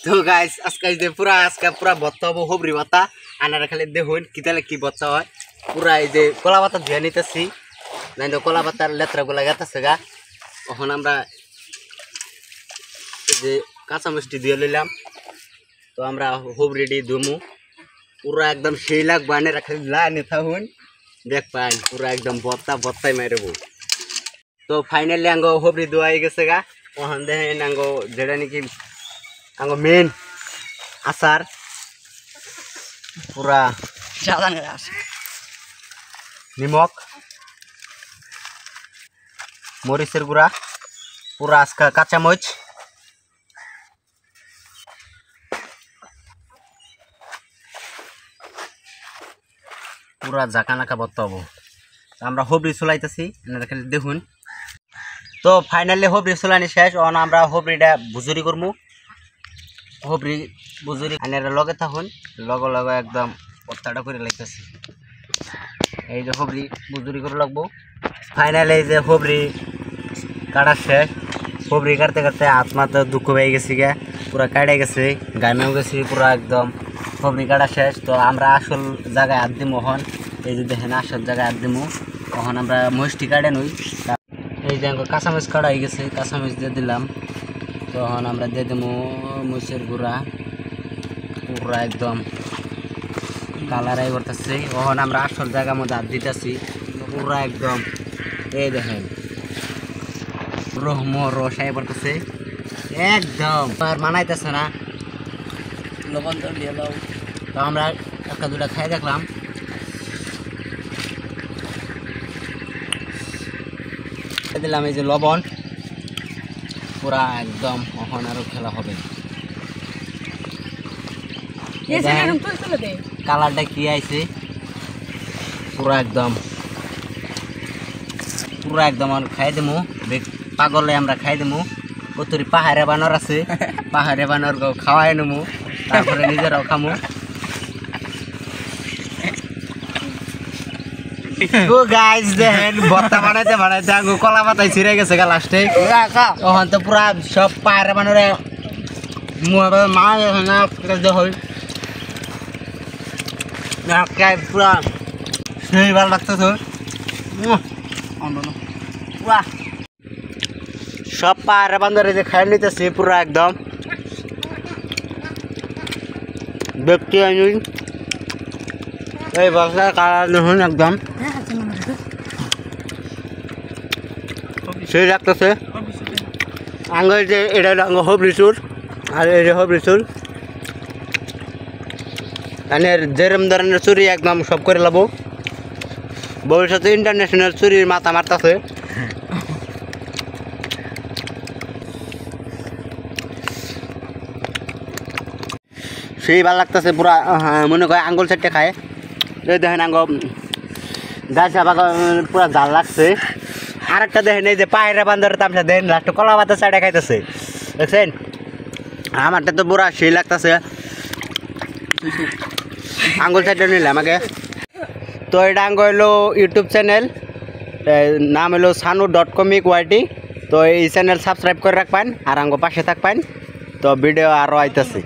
তো গাইস আজকে পুরা ভর্তা হবো হবরি পাতা আনারা খালি দেখুন কি ভর্তা হয় পুরা এই যে কলা পাতা ধুয়ে নিতেছি নাই তো কলা পাতার লেত্রা গুলা গেতেছে গা এখন আমরা এই যে কাঁচা মিষ্টি ধুয়ে লইলাম তো আমরা হবরি দিয়ে ধুমু পুরা একদম সেই লাগ বানে রাখা লাইনে থাকুন দেখ পাইন পুরা একদম ভর্তাই মারবো তো ফাইনালি আঙ্গ হবরি ধোয়া হয়ে গেছে গা ওখান দেখেন আঙ্গ যেটা নাকি আঙ্গ মেন আচার পুরা নিমক মরিচের গুঁড়া পুরা আজকা কাঁচামরিচ পুরা জাকানাকা ভর্তা হবো আমরা হবরি চলাইতেছি খালি দেখুন তো ফাইনালি হবরি চলানি শেষ অন আমরা হবরিটা বুজুরি করবো হবরি বুজুরি আনারা লগে থাকুন লগে একদম ভর্তাটা করে লাইতেছি এই যে হবরি বুজুরি করে লাগবো ফাইনালি এই যে হবরি কাটা শেষ হবরি কাটতে কাটতে হাত মাথা দুঃখ পেয়ে গেছি গে পুরা কাটে গেছে গামেও গেছি পুরা একদম হবরি কাটা শেষ তো আমরা আসল জায়গায় হাত দিমু এখন এই যে দেখেন আসল জায়গায় হাত দিমু তখন আমরা মহিষটি কাটে নই এই যে কাঁচামরিচ কাটা হয়ে গেছে কাঁচামরিচ দিয়ে দিলাম তখন আমরা দিয়ে দেবো মরিচের গুঁড়া পুরা একদম কালারাই করতেছে তখন আমরা আসল জায়গার মধ্যে হাত দিতেছি পুরা একদম এই দেখেন রসাই পড়তেছে একদম আর মানাইতেছে না লবণ দিয়ে দাও তো আমরা একটা দুটা খাই দেখলাম দিলাম এই যে লবণ পুরা একদম এখন আরো খেলা হবে কালারটা কি আইছে পুরা একদম খাই দেবো পাগলে আমরা খাই দেবো কতরি পাহাড়ে বানর আছে পাহাড়ে বানর খাওয়াই নেবো তারপরে নিজেরাও খামো গাইস দেখেন ভর্তা বানাইতে আঙ্গু কলা পাতায় ছিঁড়ে গেছে গা লাস্টে তখন তো পুরা সব পাহাড়ে বানরে পুরা সেই ভালো লাগতেছে সব পাহাড়ে বান্দরে যে খাই নিতেছি পুরা একদম ব্যক্তি এই বক্সার কালার দেখুন একদম সেই রাখতেছে আঙ্গের যে এটা আঙ্গ হবরি চুর আর এই যে হবরি চুর মানে যেরম ধরনের চুরি একদম সব করে লাবো ভবিষ্যতে ইন্টারন্যাশনাল চুরির মাথা মারতেছে সেই ভালো লাগতেছে পুরা মনে করে আঙ্গুল সেটে খায় দেখেন আঙ্গ গাছ পুরা জাল লাগছে আর একটা দেখেন এই যে পায়রা বান্দর তামসা দেখেন লাস্ট কলা পাতা সাইডে খাইতেছে দেখছেন আমারটা তো পুরা সেই লাগতেছে আঙ্গুল সাইডে নিলে আমাকে তো এটা আঙ্গ হইলো ইউটিউব চ্যানেল নাম হলো sanu.comic.yt তো এই চ্যানেল সাবস্ক্রাইব করে রাখবেন আর আঙ্গ পাশে থাকবেন তো ভিডিও আরও আইতেছে।